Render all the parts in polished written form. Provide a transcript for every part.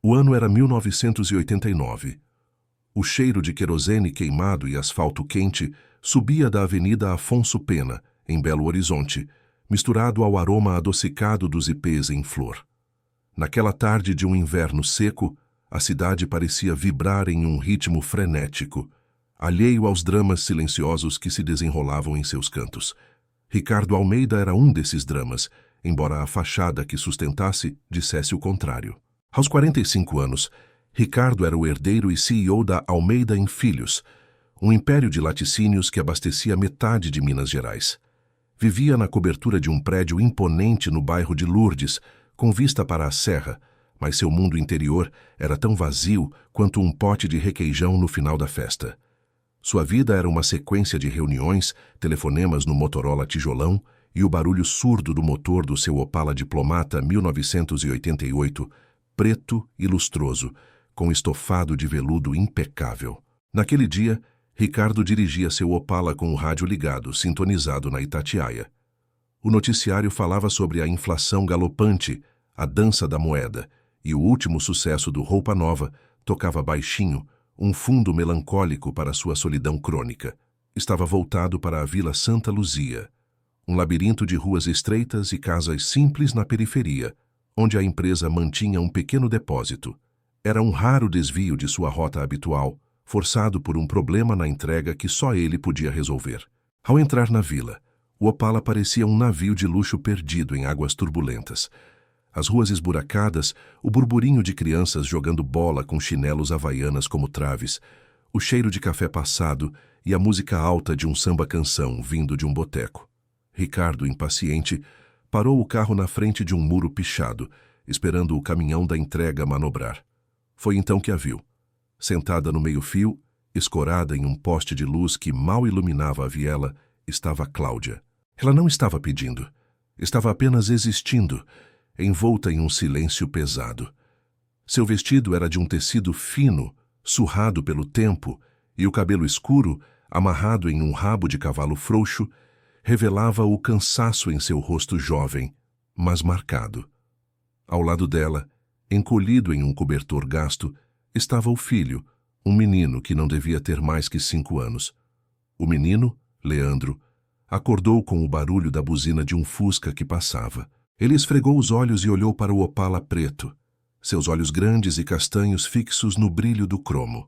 O ano era 1989. O cheiro de querosene queimado e asfalto quente subia da Avenida Afonso Pena, em Belo Horizonte, misturado ao aroma adocicado dos ipês em flor. Naquela tarde de um inverno seco, a cidade parecia vibrar em um ritmo frenético, alheio aos dramas silenciosos que se desenrolavam em seus cantos. Ricardo Almeida era um desses dramas, embora a fachada que sustentasse dissesse o contrário. Aos 45 anos, Ricardo era o herdeiro e CEO da Almeida em Filhos, um império de laticínios que abastecia metade de Minas Gerais. Vivia na cobertura de um prédio imponente no bairro de Lourdes, com vista para a serra, mas seu mundo interior era tão vazio quanto um pote de requeijão no final da festa. Sua vida era uma sequência de reuniões, telefonemas no Motorola tijolão e o barulho surdo do motor do seu Opala Diplomata 1988, preto e lustroso, com estofado de veludo impecável. Naquele dia, Ricardo dirigia seu Opala com o rádio ligado, sintonizado na Itatiaia. O noticiário falava sobre a inflação galopante, a dança da moeda, e o último sucesso do Roupa Nova tocava baixinho, um fundo melancólico para sua solidão crônica. Estava voltado para a Vila Santa Luzia, um labirinto de ruas estreitas e casas simples na periferia, onde a empresa mantinha um pequeno depósito. Era um raro desvio de sua rota habitual, forçado por um problema na entrega que só ele podia resolver. Ao entrar na vila, o Opala parecia um navio de luxo perdido em águas turbulentas. As ruas esburacadas, o burburinho de crianças jogando bola com chinelos havaianas como traves, o cheiro de café passado e a música alta de um samba-canção vindo de um boteco. Ricardo, impaciente, parou o carro na frente de um muro pichado, esperando o caminhão da entrega manobrar. Foi então que a viu. Sentada no meio-fio, escorada em um poste de luz que mal iluminava a viela, estava Cláudia. Ela não estava pedindo. Estava apenas existindo, envolta em um silêncio pesado. Seu vestido era de um tecido fino, surrado pelo tempo, e o cabelo escuro, amarrado em um rabo de cavalo frouxo, revelava o cansaço em seu rosto jovem, mas marcado. Ao lado dela, encolhido em um cobertor gasto, estava o filho, um menino que não devia ter mais que 5 anos. O menino, Leandro, acordou com o barulho da buzina de um Fusca que passava. Ele esfregou os olhos e olhou para o Opala preto, seus olhos grandes e castanhos fixos no brilho do cromo.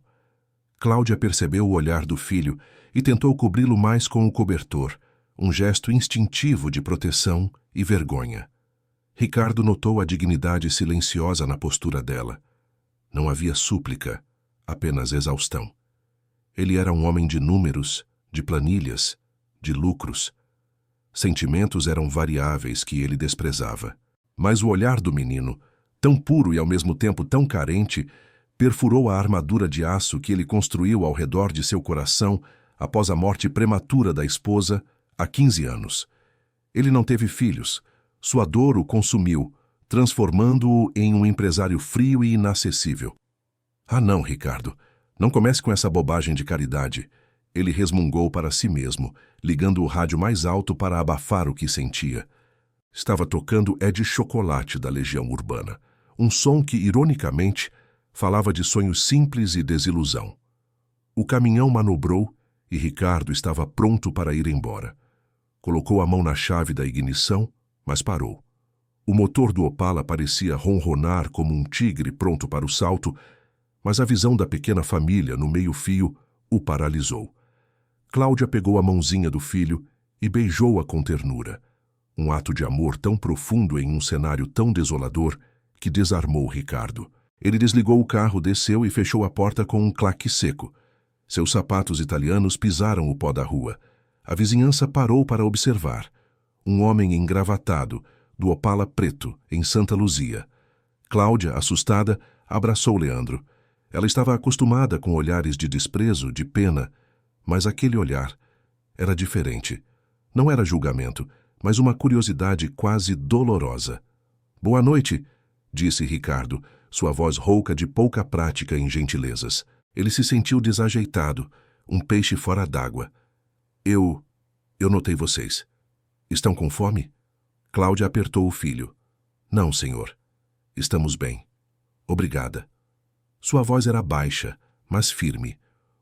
Cláudia percebeu o olhar do filho e tentou cobri-lo mais com o cobertor, um gesto instintivo de proteção e vergonha. Ricardo notou a dignidade silenciosa na postura dela. Não havia súplica, apenas exaustão. Ele era um homem de números, de planilhas, de lucros. Sentimentos eram variáveis que ele desprezava. Mas o olhar do menino, tão puro e ao mesmo tempo tão carente, perfurou a armadura de aço que ele construiu ao redor de seu coração após a morte prematura da esposa há 15 anos. Ele não teve filhos. Sua dor o consumiu, transformando-o em um empresário frio e inacessível. Ah não, Ricardo, não comece com essa bobagem de caridade. Ele resmungou para si mesmo, ligando o rádio mais alto para abafar o que sentia. Estava tocando É de Chocolate da Legião Urbana, um som que, ironicamente, falava de sonhos simples e desilusão. O caminhão manobrou e Ricardo estava pronto para ir embora. Colocou a mão na chave da ignição, mas parou. O motor do Opala parecia ronronar como um tigre pronto para o salto, mas a visão da pequena família no meio-fio o paralisou. Cláudia pegou a mãozinha do filho e beijou-a com ternura. Um ato de amor tão profundo em um cenário tão desolador que desarmou Ricardo. Ele desligou o carro, desceu e fechou a porta com um claque seco. Seus sapatos italianos pisaram o pó da rua. A vizinhança parou para observar. Um homem engravatado, do Opala preto, em Santa Luzia. Cláudia, assustada, abraçou Leandro. Ela estava acostumada com olhares de desprezo, de pena, mas aquele olhar era diferente. Não era julgamento, mas uma curiosidade quase dolorosa. «Boa noite», disse Ricardo, sua voz rouca de pouca prática em gentilezas. Ele se sentiu desajeitado, um peixe fora d'água. Eu notei vocês. Estão com fome?» Cláudia apertou o filho. «Não, senhor. Estamos bem. Obrigada. Sua voz era baixa, mas firme,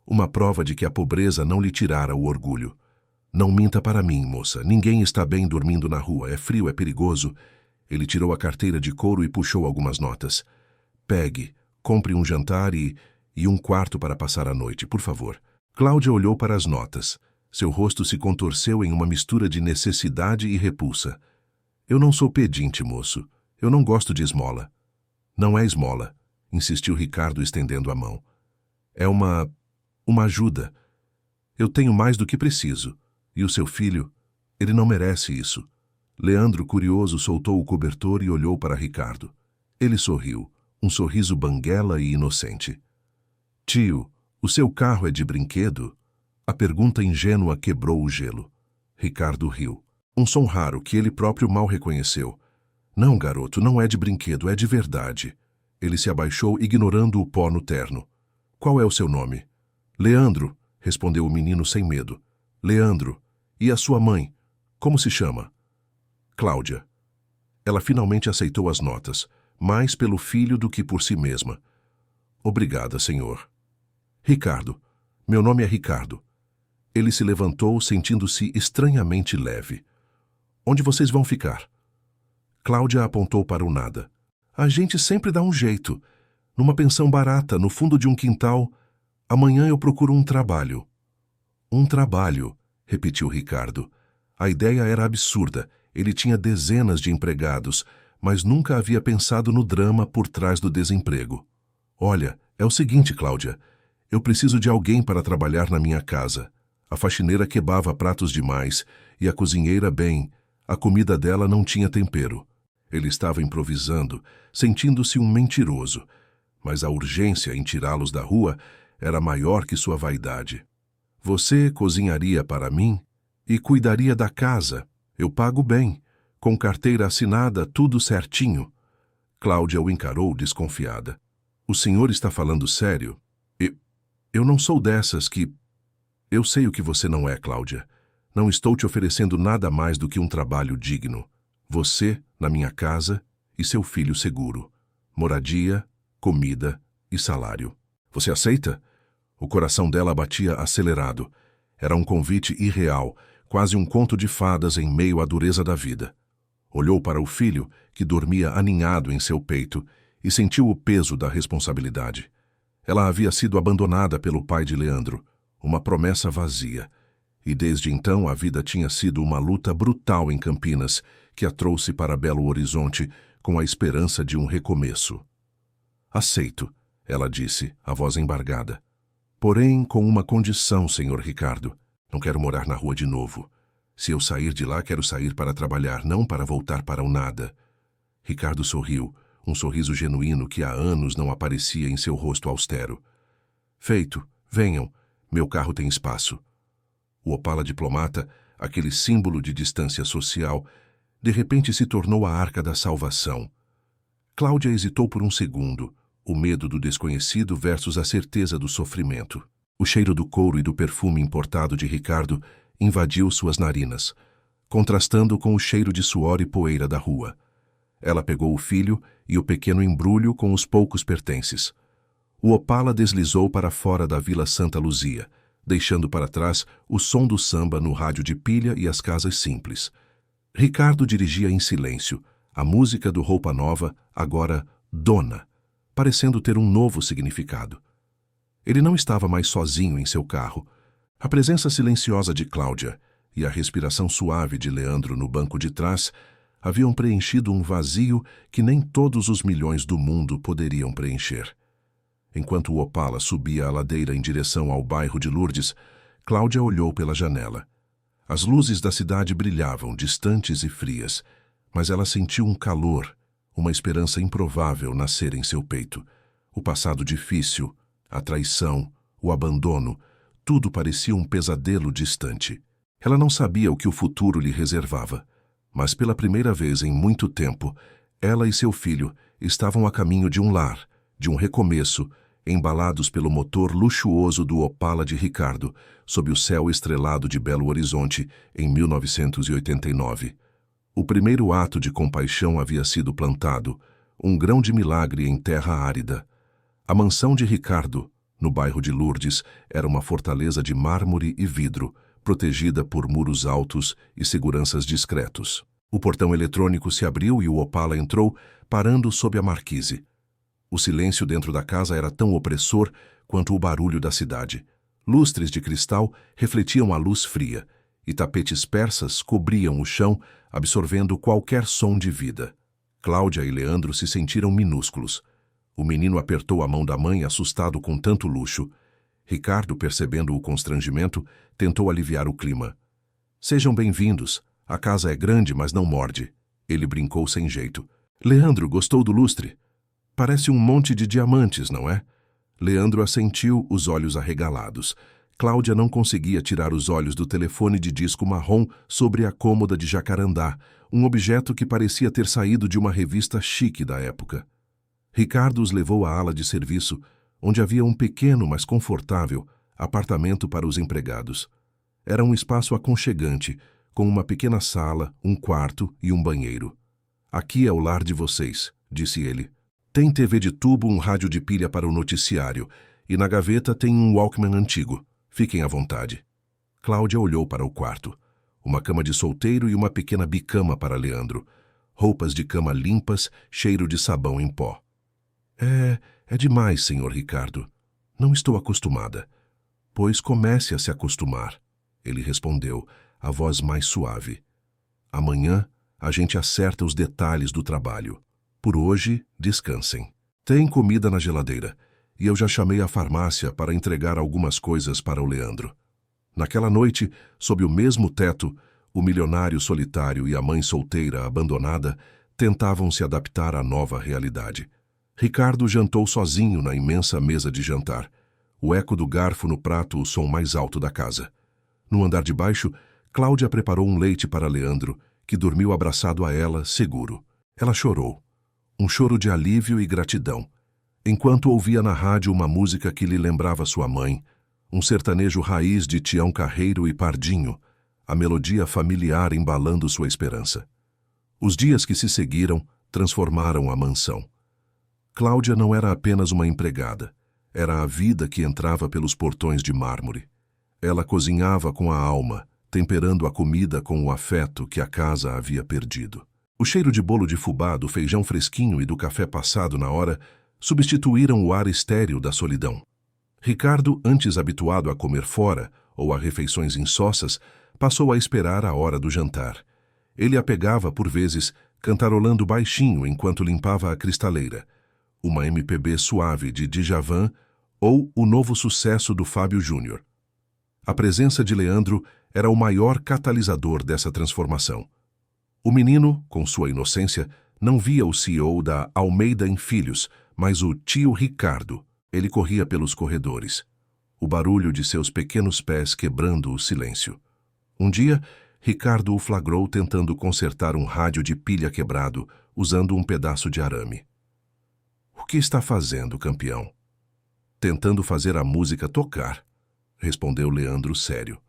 uma prova de que a pobreza não lhe tirara o orgulho. Não minta para mim, moça. Ninguém está bem dormindo na rua. É frio, é perigoso. Ele tirou a carteira de couro e puxou algumas notas. Pegue, compre um jantar e um quarto para passar a noite, por favor. Cláudia olhou para as notas. Seu rosto se contorceu em uma mistura de necessidade e repulsa. Eu não sou pedinte, moço. Eu não gosto de esmola. Não é esmola, insistiu Ricardo estendendo a mão. É uma ajuda. Eu tenho mais do que preciso. E o seu filho, ele não merece isso. Leandro, curioso, soltou o cobertor e olhou para Ricardo. Ele sorriu, um sorriso banguela e inocente. Tio, o seu carro é de brinquedo? A pergunta ingênua quebrou o gelo. Ricardo riu. Um som raro que ele próprio mal reconheceu. Não, garoto, não é de brinquedo, é de verdade. Ele se abaixou, ignorando o pó no terno. Qual é o seu nome? Leandro, respondeu o menino sem medo. Leandro. E a sua mãe? Como se chama? Cláudia. Ela finalmente aceitou as notas, mais pelo filho do que por si mesma. Obrigada, senhor. Ricardo. Meu nome é Ricardo. Ele se levantou, sentindo-se estranhamente leve. Onde vocês vão ficar? Cláudia apontou para o nada. A gente sempre dá um jeito. Numa pensão barata, no fundo de um quintal. Amanhã eu procuro um trabalho. Um trabalho, repetiu Ricardo. A ideia era absurda. Ele tinha dezenas de empregados, mas nunca havia pensado no drama por trás do desemprego. Olha, é o seguinte, Cláudia. Eu preciso de alguém para trabalhar na minha casa. A faxineira quebava pratos demais e a cozinheira bem. A comida dela não tinha tempero. Ele estava improvisando, sentindo-se um mentiroso, mas a urgência em tirá-los da rua era maior que sua vaidade. Você cozinharia para mim e cuidaria da casa. Eu pago bem, com carteira assinada, tudo certinho. Cláudia o encarou desconfiada. O senhor está falando sério? Eu não sou dessas que... Eu sei o que você não é, Cláudia. Não estou te oferecendo nada mais do que um trabalho digno. Você, na minha casa, e seu filho seguro. Moradia, comida e salário. Você aceita? O coração dela batia acelerado. Era um convite irreal, quase um conto de fadas em meio à dureza da vida. Olhou para o filho, que dormia aninhado em seu peito, e sentiu o peso da responsabilidade. Ela havia sido abandonada pelo pai de Leandro, uma promessa vazia. E desde então a vida tinha sido uma luta brutal em Campinas, que a trouxe para Belo Horizonte com a esperança de um recomeço. Aceito, ela disse, a voz embargada. Porém, com uma condição, senhor Ricardo. Não quero morar na rua de novo. Se eu sair de lá, quero sair para trabalhar, não para voltar para o nada. Ricardo sorriu, um sorriso genuíno que há anos não aparecia em seu rosto austero. Feito, venham, meu carro tem espaço. O Opala diplomata, aquele símbolo de distância social, de repente se tornou a arca da salvação. Cláudia hesitou por um segundo, o medo do desconhecido versus a certeza do sofrimento. O cheiro do couro e do perfume importado de Ricardo invadiu suas narinas, contrastando com o cheiro de suor e poeira da rua. Ela pegou o filho e o pequeno embrulho com os poucos pertences. O Opala deslizou para fora da Vila Santa Luzia, deixando para trás o som do samba no rádio de pilha e as casas simples. Ricardo dirigia em silêncio, a música do Roupa Nova, agora Dona, parecendo ter um novo significado. Ele não estava mais sozinho em seu carro. A presença silenciosa de Cláudia e a respiração suave de Leandro no banco de trás haviam preenchido um vazio que nem todos os milhões do mundo poderiam preencher. Enquanto o Opala subia a ladeira em direção ao bairro de Lourdes, Cláudia olhou pela janela. As luzes da cidade brilhavam, distantes e frias, mas ela sentiu um calor, uma esperança improvável nascer em seu peito. O passado difícil, a traição, o abandono, tudo parecia um pesadelo distante. Ela não sabia o que o futuro lhe reservava, mas pela primeira vez em muito tempo, ela e seu filho estavam a caminho de um lar, de um recomeço, embalados pelo motor luxuoso do Opala de Ricardo, sob o céu estrelado de Belo Horizonte, em 1989. O primeiro ato de compaixão havia sido plantado, um grão de milagre em terra árida. A mansão de Ricardo, no bairro de Lourdes, era uma fortaleza de mármore e vidro, protegida por muros altos e seguranças discretos. O portão eletrônico se abriu e o Opala entrou, parando sob a marquise. O silêncio dentro da casa era tão opressor quanto o barulho da cidade. Lustres de cristal refletiam a luz fria, e tapetes persas cobriam o chão, absorvendo qualquer som de vida. Cláudia e Leandro se sentiram minúsculos. O menino apertou a mão da mãe, assustado com tanto luxo. Ricardo, percebendo o constrangimento, tentou aliviar o clima. Sejam bem-vindos. A casa é grande, mas não morde. Ele brincou sem jeito. Leandro, gostou do lustre? Parece um monte de diamantes, não é? Leandro assentiu, os olhos arregalados. Cláudia não conseguia tirar os olhos do telefone de disco marrom sobre a cômoda de jacarandá, um objeto que parecia ter saído de uma revista chique da época. Ricardo os levou à ala de serviço, onde havia um pequeno, mas confortável, apartamento para os empregados. Era um espaço aconchegante, com uma pequena sala, um quarto e um banheiro. Aqui é o lar de vocês, disse ele. Tem TV de tubo, um rádio de pilha para o noticiário, e na gaveta tem um Walkman antigo. Fiquem à vontade. Cláudia olhou para o quarto. Uma cama de solteiro e uma pequena bicama para Leandro. Roupas de cama limpas, cheiro de sabão em pó. É demais, senhor Ricardo. Não estou acostumada. Pois comece a se acostumar, ele respondeu, a voz mais suave. Amanhã a gente acerta os detalhes do trabalho. Por hoje, descansem. Tem comida na geladeira, e eu já chamei a farmácia para entregar algumas coisas para o Leandro. Naquela noite, sob o mesmo teto, o milionário solitário e a mãe solteira abandonada tentavam se adaptar à nova realidade. Ricardo jantou sozinho na imensa mesa de jantar. O eco do garfo no prato, o som mais alto da casa. No andar de baixo, Cláudia preparou um leite para Leandro, que dormiu abraçado a ela, seguro. Ela chorou. Um choro de alívio e gratidão, enquanto ouvia na rádio uma música que lhe lembrava sua mãe, um sertanejo raiz de Tião Carreiro e Pardinho, a melodia familiar embalando sua esperança. Os dias que se seguiram transformaram a mansão. Cláudia não era apenas uma empregada, era a vida que entrava pelos portões de mármore. Ela cozinhava com a alma, temperando a comida com o afeto que a casa havia perdido. O cheiro de bolo de fubá, do feijão fresquinho e do café passado na hora substituíram o ar estéril da solidão. Ricardo, antes habituado a comer fora ou a refeições insossas, passou a esperar a hora do jantar. Ele a pegava, por vezes, cantarolando baixinho enquanto limpava a cristaleira, uma MPB suave de Djavan ou o novo sucesso do Fábio Júnior. A presença de Leandro era o maior catalisador dessa transformação. O menino, com sua inocência, não via o CEO da Almeida em Filhos, mas o tio Ricardo. Ele corria pelos corredores. O barulho de seus pequenos pés quebrando o silêncio. Um dia, Ricardo o flagrou tentando consertar um rádio de pilha quebrado, usando um pedaço de arame. O que está fazendo, campeão? Tentando fazer a música tocar, respondeu Leandro sério.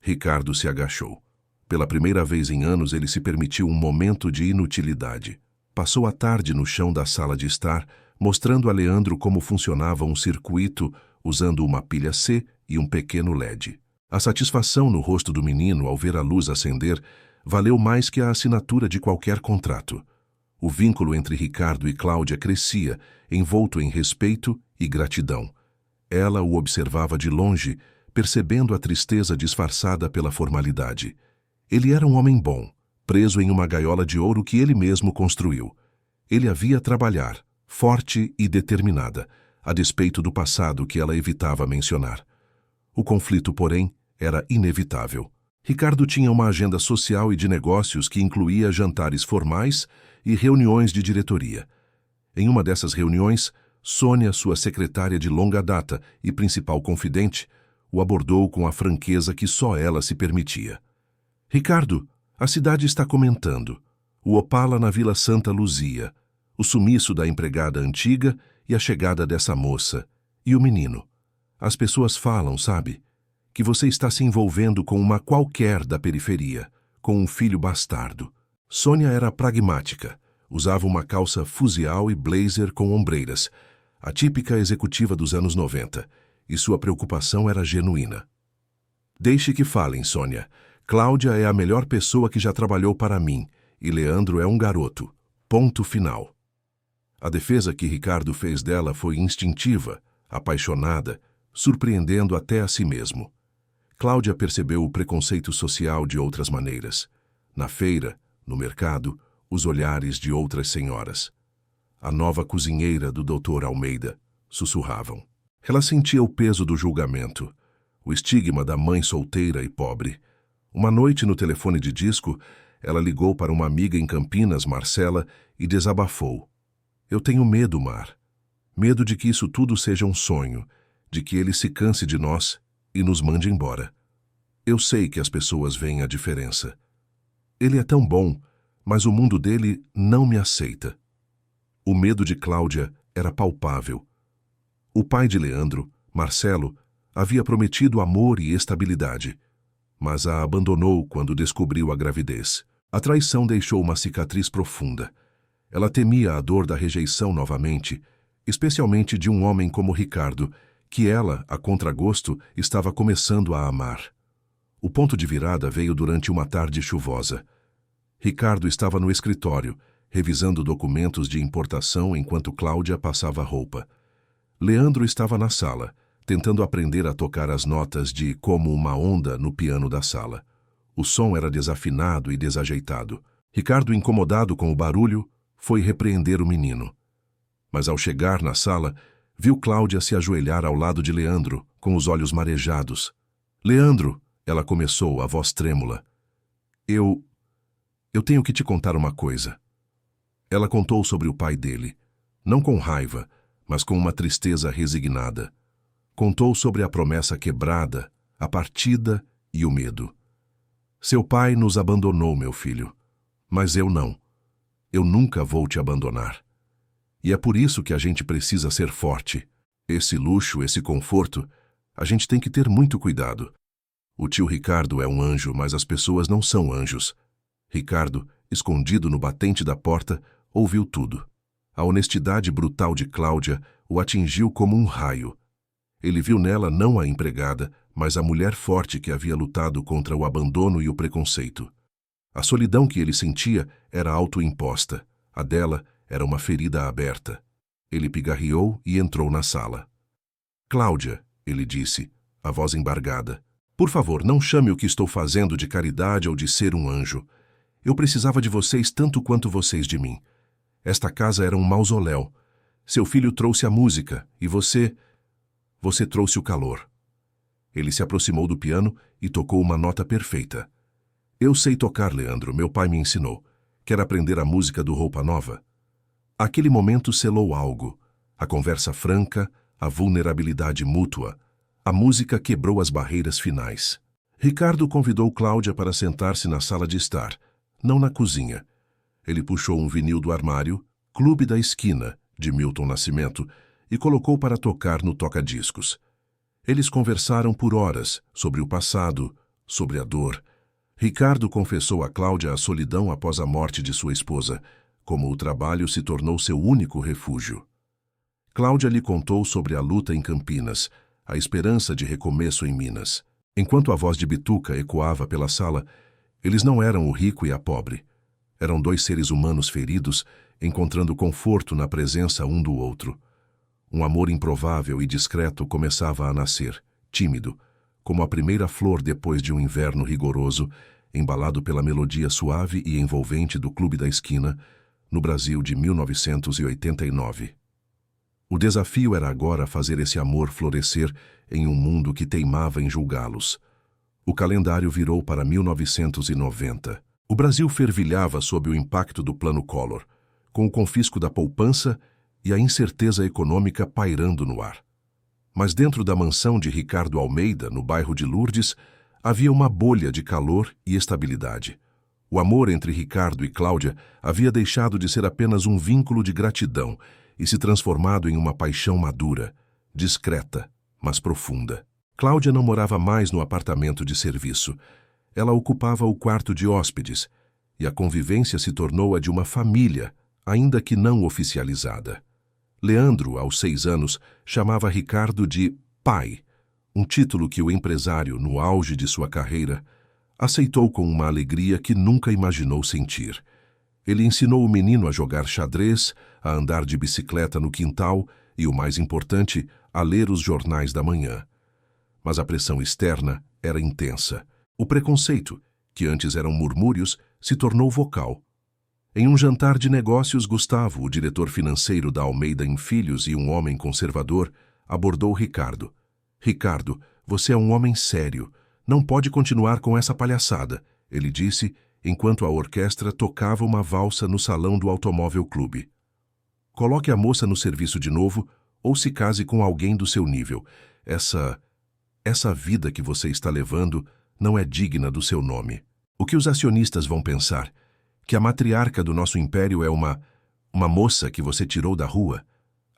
Ricardo se agachou. Pela primeira vez em anos, ele se permitiu um momento de inutilidade. Passou a tarde no chão da sala de estar, mostrando a Leandro como funcionava um circuito usando uma pilha C e um pequeno LED. A satisfação no rosto do menino ao ver a luz acender valeu mais que a assinatura de qualquer contrato. O vínculo entre Ricardo e Cláudia crescia, envolto em respeito e gratidão. Ela o observava de longe, percebendo a tristeza disfarçada pela formalidade. Ele era um homem bom, preso em uma gaiola de ouro que ele mesmo construiu. Ele a via trabalhar, forte e determinada, a despeito do passado que ela evitava mencionar. O conflito, porém, era inevitável. Ricardo tinha uma agenda social e de negócios que incluía jantares formais e reuniões de diretoria. Em uma dessas reuniões, Sônia, sua secretária de longa data e principal confidente, o abordou com a franqueza que só ela se permitia. Ricardo, a cidade está comentando. O Opala na Vila Santa Luzia, o sumiço da empregada antiga e a chegada dessa moça. E o menino. As pessoas falam, sabe, que você está se envolvendo com uma qualquer da periferia, com um filho bastardo. Sônia era pragmática, Usava uma calça fusial e blazer com ombreiras, a típica executiva dos anos 90, e sua preocupação era genuína. Deixe que falem, Sônia. Cláudia é a melhor pessoa que já trabalhou para mim, e Leandro é um garoto. Ponto final. A defesa que Ricardo fez dela foi instintiva, apaixonada, surpreendendo até a si mesmo. Cláudia percebeu o preconceito social de outras maneiras. Na feira, no mercado, os olhares de outras senhoras. A nova cozinheira do Dr. Almeida, sussurravam. Ela sentia o peso do julgamento, o estigma da mãe solteira e pobre. Uma noite no telefone de disco, ela ligou para uma amiga em Campinas, Marcela, e desabafou. Eu tenho medo, Mar. Medo de que isso tudo seja um sonho, de que ele se canse de nós e nos mande embora. Eu sei que as pessoas veem a diferença. Ele é tão bom, mas o mundo dele não me aceita. O medo de Cláudia era palpável. O pai de Leandro, Marcelo, havia prometido amor e estabilidade, mas a abandonou quando descobriu a gravidez. A traição deixou uma cicatriz profunda. Ela temia a dor da rejeição novamente, especialmente de um homem como Ricardo, que ela, a contragosto, estava começando a amar. O ponto de virada veio durante uma tarde chuvosa. Ricardo estava no escritório, revisando documentos de importação enquanto Cláudia passava roupa. Leandro estava na sala, tentando aprender a tocar as notas de Como uma Onda no piano da sala. O som era desafinado e desajeitado. Ricardo, incomodado com o barulho, foi repreender o menino. Mas ao chegar na sala, viu Cláudia se ajoelhar ao lado de Leandro, com os olhos marejados. Leandro, ela começou, a voz trêmula. Eu tenho que te contar uma coisa. Ela contou sobre o pai dele, não com raiva, mas com uma tristeza resignada. Contou sobre a promessa quebrada, a partida e o medo. Seu pai nos abandonou, meu filho, mas eu não. Eu nunca vou te abandonar. E é por isso que a gente precisa ser forte. Esse luxo, esse conforto, a gente tem que ter muito cuidado. O tio Ricardo é um anjo, mas as pessoas não são anjos. Ricardo, escondido no batente da porta, ouviu tudo. A honestidade brutal de Cláudia o atingiu como um raio. Ele viu nela não a empregada, mas a mulher forte que havia lutado contra o abandono e o preconceito. A solidão que ele sentia era autoimposta. A dela era uma ferida aberta. Ele pigarreou e entrou na sala. Cláudia, ele disse, a voz embargada. Por favor, não chame o que estou fazendo de caridade ou de ser um anjo. Eu precisava de vocês tanto quanto vocês de mim. Esta casa era um mausoléu. Seu filho trouxe a música e você trouxe o calor. Ele se aproximou do piano e tocou uma nota perfeita. Eu sei tocar, Leandro, meu pai me ensinou. Quer aprender a música do Roupa Nova? Aquele momento selou algo. A conversa franca, a vulnerabilidade mútua. A música quebrou as barreiras finais. Ricardo convidou Cláudia para sentar-se na sala de estar, não na cozinha. Ele puxou um vinil do armário, Clube da Esquina, de Milton Nascimento, e colocou para tocar no toca-discos. Eles conversaram por horas sobre o passado, sobre a dor. Ricardo confessou a Cláudia a solidão após a morte de sua esposa, como o trabalho se tornou seu único refúgio. Cláudia lhe contou sobre a luta em Campinas, a esperança de recomeço em Minas. Enquanto a voz de Bituca ecoava pela sala, eles não eram o rico e a pobre. Eram dois seres humanos feridos, encontrando conforto na presença um do outro. Um amor improvável e discreto começava a nascer, tímido, como a primeira flor depois de um inverno rigoroso, embalado pela melodia suave e envolvente do Clube da Esquina, no Brasil de 1989. O desafio era agora fazer esse amor florescer em um mundo que teimava em julgá-los. O calendário virou para 1990. O Brasil fervilhava sob o impacto do Plano Collor, com o confisco da poupança e a incerteza econômica pairando no ar. Mas dentro da mansão de Ricardo Almeida, no bairro de Lourdes, havia uma bolha de calor e estabilidade. O amor entre Ricardo e Cláudia havia deixado de ser apenas um vínculo de gratidão e se transformado em uma paixão madura, discreta, mas profunda. Cláudia não morava mais no apartamento de serviço. Ela ocupava o quarto de hóspedes, e a convivência se tornou a de uma família, ainda que não oficializada. Leandro, aos 6 anos, chamava Ricardo de pai, um título que o empresário, no auge de sua carreira, aceitou com uma alegria que nunca imaginou sentir. Ele ensinou o menino a jogar xadrez, a andar de bicicleta no quintal e, o mais importante, a ler os jornais da manhã. Mas a pressão externa era intensa. O preconceito, que antes eram murmúrios, se tornou vocal. Em um jantar de negócios, Gustavo, o diretor financeiro da Almeida em Filhos e um homem conservador, abordou Ricardo. Ricardo, você é um homem sério. Não pode continuar com essa palhaçada, ele disse, enquanto a orquestra tocava uma valsa no salão do Automóvel Clube. Coloque a moça no serviço de novo ou se case com alguém do seu nível. Essa vida que você está levando não é digna do seu nome. O que os acionistas vão pensar? Que a matriarca do nosso império é uma moça que você tirou da rua?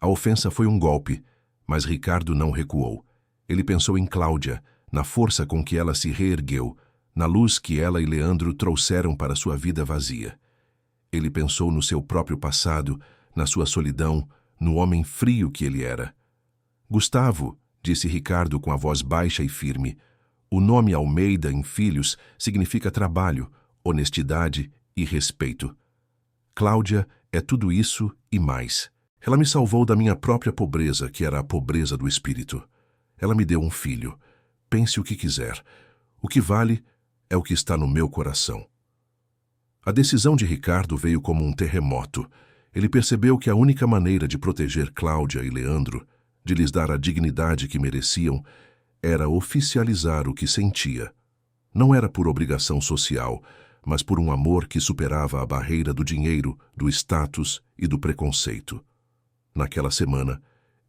A ofensa foi um golpe, mas Ricardo não recuou. Ele pensou em Cláudia, na força com que ela se reergueu, na luz que ela e Leandro trouxeram para sua vida vazia. Ele pensou no seu próprio passado, na sua solidão, no homem frio que ele era. Gustavo, disse Ricardo com a voz baixa e firme, o nome Almeida em Filhos significa trabalho, honestidade e respeito. Cláudia é tudo isso e mais. Ela me salvou da minha própria pobreza, que era a pobreza do espírito. Ela me deu um filho. Pense o que quiser. O que vale é o que está no meu coração. A decisão de Ricardo veio como um terremoto. Ele percebeu que a única maneira de proteger Cláudia e Leandro, de lhes dar a dignidade que mereciam, era oficializar o que sentia. Não era por obrigação social, mas por um amor que superava a barreira do dinheiro, do status e do preconceito. Naquela semana,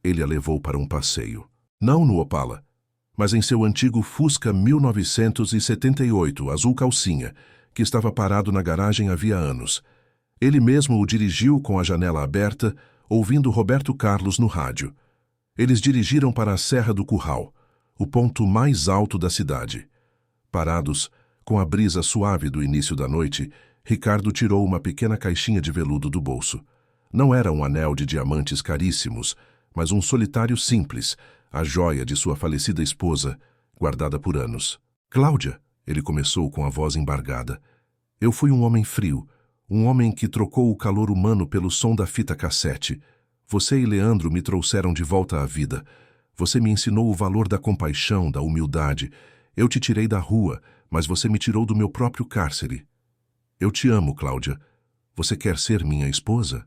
ele a levou para um passeio. Não no Opala, mas em seu antigo Fusca 1978, azul calcinha, que estava parado na garagem havia anos. Ele mesmo o dirigiu com a janela aberta, ouvindo Roberto Carlos no rádio. Eles dirigiram para a Serra do Curral, o ponto mais alto da cidade. Parados, com a brisa suave do início da noite, Ricardo tirou uma pequena caixinha de veludo do bolso. Não era um anel de diamantes caríssimos, mas um solitário simples, a joia de sua falecida esposa, guardada por anos. Cláudia, ele começou com a voz embargada. Eu fui um homem frio, um homem que trocou o calor humano pelo som da fita cassete. Você e Leandro me trouxeram de volta à vida. Você me ensinou o valor da compaixão, da humildade. Eu te tirei da rua, mas você me tirou do meu próprio cárcere. Eu te amo, Cláudia. Você quer ser minha esposa?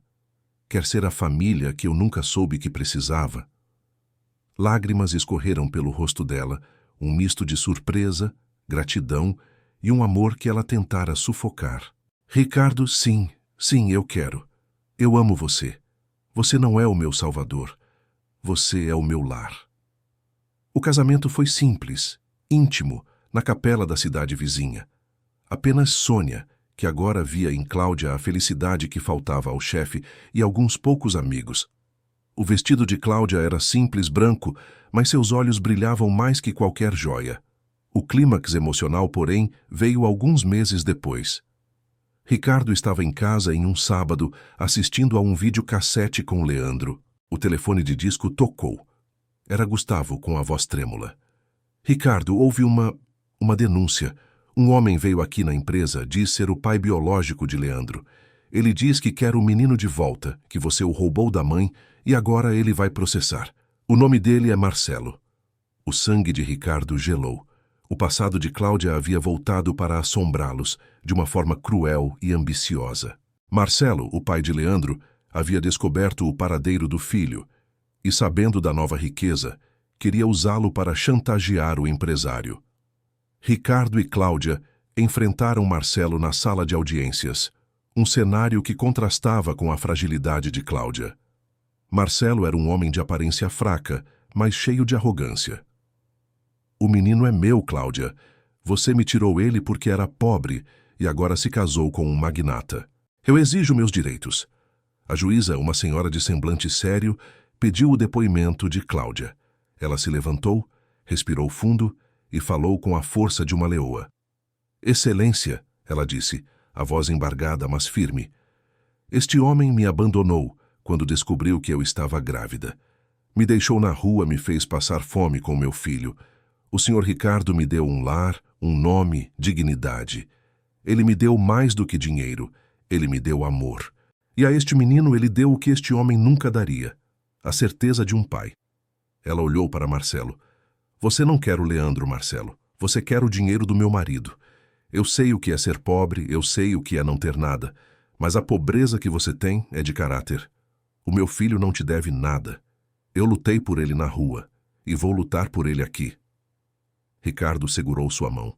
Quer ser a família que eu nunca soube que precisava? Lágrimas escorreram pelo rosto dela, um misto de surpresa, gratidão e um amor que ela tentara sufocar. Ricardo, sim, eu quero. Eu amo você. Você não é o meu salvador. Você é o meu lar. O casamento foi simples, íntimo, na capela da cidade vizinha. Apenas Sônia, que agora via em Cláudia a felicidade que faltava ao chefe, e alguns poucos amigos. O vestido de Cláudia era simples, branco, mas seus olhos brilhavam mais que qualquer joia. O clímax emocional, porém, veio alguns meses depois. Ricardo estava em casa em um sábado, assistindo a um videocassete com Leandro. O telefone de disco tocou. Era Gustavo com a voz trêmula. Ricardo, houve uma denúncia. Um homem veio aqui na empresa, diz ser o pai biológico de Leandro. Ele diz que quer o menino de volta, que você o roubou da mãe e agora ele vai processar. O nome dele é Marcelo. O sangue de Ricardo gelou. O passado de Cláudia havia voltado para assombrá-los, de uma forma cruel e ambiciosa. Marcelo, o pai de Leandro, havia descoberto o paradeiro do filho e, sabendo da nova riqueza, queria usá-lo para chantagear o empresário. Ricardo e Cláudia enfrentaram Marcelo na sala de audiências, um cenário que contrastava com a fragilidade de Cláudia. Marcelo era um homem de aparência fraca, mas cheio de arrogância. O menino é meu, Cláudia. Você me tirou ele porque era pobre e agora se casou com um magnata. Eu exijo meus direitos. A juíza, uma senhora de semblante sério, pediu o depoimento de Cláudia. Ela se levantou, respirou fundo e falou com a força de uma leoa. Excelência, ela disse, a voz embargada, mas firme. Este homem me abandonou quando descobriu que eu estava grávida. Me deixou na rua, me fez passar fome com meu filho. O Sr. Ricardo me deu um lar, um nome, dignidade. Ele me deu mais do que dinheiro. Ele me deu amor. E a este menino ele deu o que este homem nunca daria: a certeza de um pai. Ela olhou para Marcelo. Você não quer o Leandro, Marcelo. Você quer o dinheiro do meu marido. Eu sei o que é ser pobre, eu sei o que é não ter nada. Mas a pobreza que você tem é de caráter. O meu filho não te deve nada. Eu lutei por ele na rua e vou lutar por ele aqui. Ricardo segurou sua mão.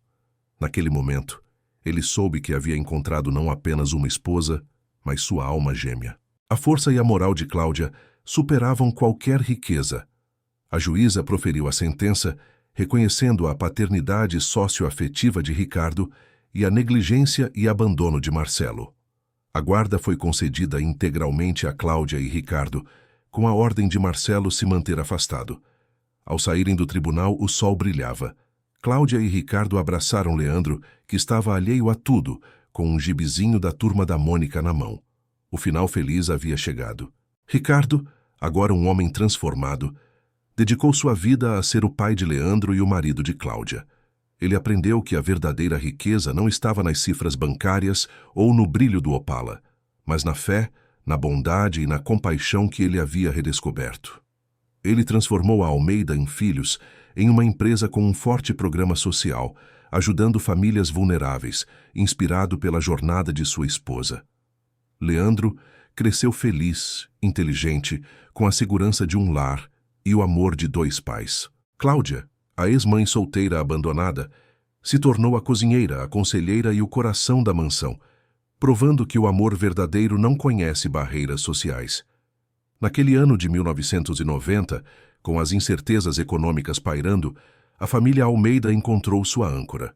Naquele momento, ele soube que havia encontrado não apenas uma esposa, mas sua alma gêmea. A força e a moral de Cláudia superavam qualquer riqueza. A juíza proferiu a sentença, reconhecendo a paternidade socioafetiva de Ricardo e a negligência e abandono de Marcelo. A guarda foi concedida integralmente a Cláudia e Ricardo, com a ordem de Marcelo se manter afastado. Ao saírem do tribunal, o sol brilhava. Cláudia e Ricardo abraçaram Leandro, que estava alheio a tudo, com um gibizinho da Turma da Mônica na mão. O final feliz havia chegado. Ricardo, agora um homem transformado, dedicou sua vida a ser o pai de Leandro e o marido de Cláudia. Ele aprendeu que a verdadeira riqueza não estava nas cifras bancárias ou no brilho do Opala, mas na fé, na bondade e na compaixão que ele havia redescoberto. Ele transformou a Almeida em Filhos em uma empresa com um forte programa social, ajudando famílias vulneráveis, inspirado pela jornada de sua esposa. Leandro cresceu feliz, inteligente, com a segurança de um lar e o amor de 2 pais. Cláudia, a ex-mãe solteira abandonada, se tornou a cozinheira, a conselheira e o coração da mansão, provando que o amor verdadeiro não conhece barreiras sociais. Naquele ano de 1990, com as incertezas econômicas pairando, a família Almeida encontrou sua âncora.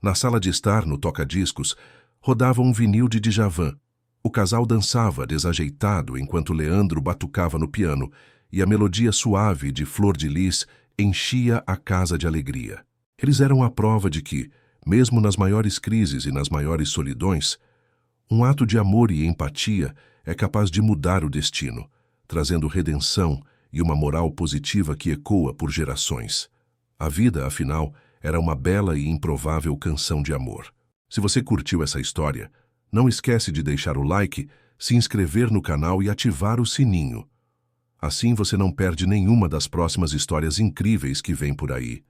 Na sala de estar, no toca-discos, rodava um vinil de Djavan. O casal dançava desajeitado enquanto Leandro batucava no piano e a melodia suave de Flor de Lis enchia a casa de alegria. Eles eram a prova de que, mesmo nas maiores crises e nas maiores solidões, um ato de amor e empatia é capaz de mudar o destino, trazendo redenção e uma moral positiva que ecoa por gerações. A vida, afinal, era uma bela e improvável canção de amor. Se você curtiu essa história, não esquece de deixar o like, se inscrever no canal e ativar o sininho. Assim você não perde nenhuma das próximas histórias incríveis que vêm por aí.